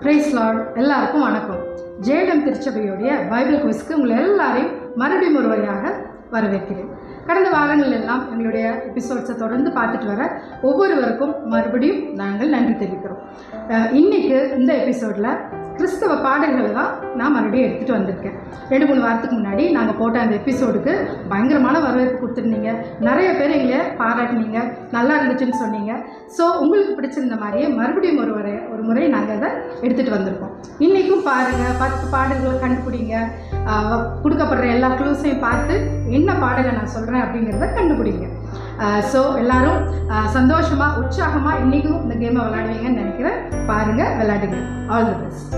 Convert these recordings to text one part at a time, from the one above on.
Price Lord. எல்லாருக்கும் வணக்கம். ஜேடம் திருச்சபையுடைய Bible குவிஸ்க்கு உங்களை எல்லாரையும் மறுபடியும் ஒரு வழியாக வரவேற்கிறேன். கடந்த வாரங்கள் எல்லாம் எங்களுடைய எபிசோட்ஸை தொடர்ந்து பார்த்துட்டு வர ஒவ்வொருவருக்கும் மறுபடியும் நாங்கள் நன்றி தெரிவிக்கிறோம். இன்றைக்கு இந்த எபிசோடில் கிறிஸ்தவ பாடல்களை தான் நான் மறுபடியும் எடுத்துகிட்டு வந்திருக்கேன். 2-3 வாரத்துக்கு முன்னாடி நாங்கள் போட்ட அந்த எபிசோடுக்கு பயங்கரமான வரவேற்பு கொடுத்துருந்தீங்க. நிறைய பேர் எங்களை பாராட்டினீங்க, நல்லா இருந்துச்சுன்னு சொன்னீங்க. ஸோ உங்களுக்கு பிடிச்சிருந்த மாதிரியே மறுபடியும் ஒரு முறை நாங்கள் அதை எடுத்துகிட்டு வந்திருக்கோம். இன்றைக்கும் பாருங்கள், 10 பாடல்களை கண்டுபிடிங்க. கொடுக்கப்படுற எல்லா க்ளூஸையும் பார்த்து என்ன பாடலை நான் சொல்கிறேன் அப்படிங்கிறத கண்டுபிடிங்க. ஸோ எல்லோரும் சந்தோஷமாக உற்சாகமாக இன்றைக்கும் இந்த கேமை விளையாடுவீங்கன்னு நினைக்கிறேன். பாருங்கள், விளையாடுங்க. All the best.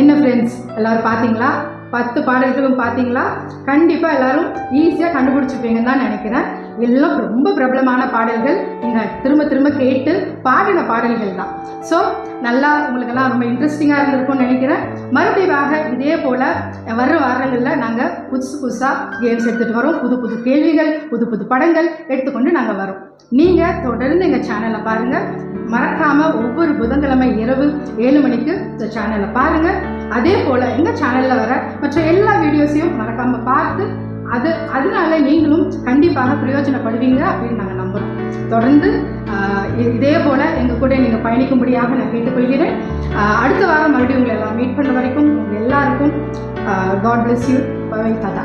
என்ன ஃப்ரெண்ட்ஸ், எல்லோரும் பார்த்தீங்களா? 10 பாடல்களும் பார்த்தீங்களா? கண்டிப்பாக எல்லோரும் ஈஸியாக கண்டுபிடிச்சிருப்பீங்கன்னு தான் நினைக்கிறேன். எல்லாம் ரொம்ப பிரபலமான பாடல்கள், நீங்கள் திரும்ப திரும்ப கேட்டு பாடின பாடல்கள் தான். ஸோ நல்லா உங்களுக்கெல்லாம் ரொம்ப இன்ட்ரெஸ்டிங்காக இருந்திருக்கும்னு நினைக்கிறேன். மறுபடியும் இதே போல் வர்ற வாரங்களில் நாங்கள் புதுசாக கேம்ஸ் எடுத்துகிட்டு வரோம். புது புது கேள்விகள், புது புது படங்கள் எடுத்துக்கொண்டு நாங்கள் வரோம். நீங்கள் தொடர்ந்து எங்கள் சேனலை பாருங்கள். மறக்காமல் ஒவ்வொரு புதன்கிழமை இரவு 7 மணிக்கு இந்த சேனலை பாருங்கள். அதே போல் எங்கள் சேனலில் வர மற்ற எல்லா வீடியோஸையும் மறக்காமல் பார்த்து அதனால நீங்களும் கண்டிப்பாக பிரயோஜனப்படுவீங்க அப்படின்னு நாங்கள் நம்புகிறோம். தொடர்ந்து இதே போல் எங்கள் கூட நீங்கள் பயணிக்கும்படியாக நான் கேட்டுக்கொள்கிறேன். அடுத்த வாரம் மறுபடியும் உங்களை எல்லாம் மீட் பண்ண வரைக்கும் உங்கள் எல்லாருக்கும் காட் பிளஸ் யூ. பை தாத்தா.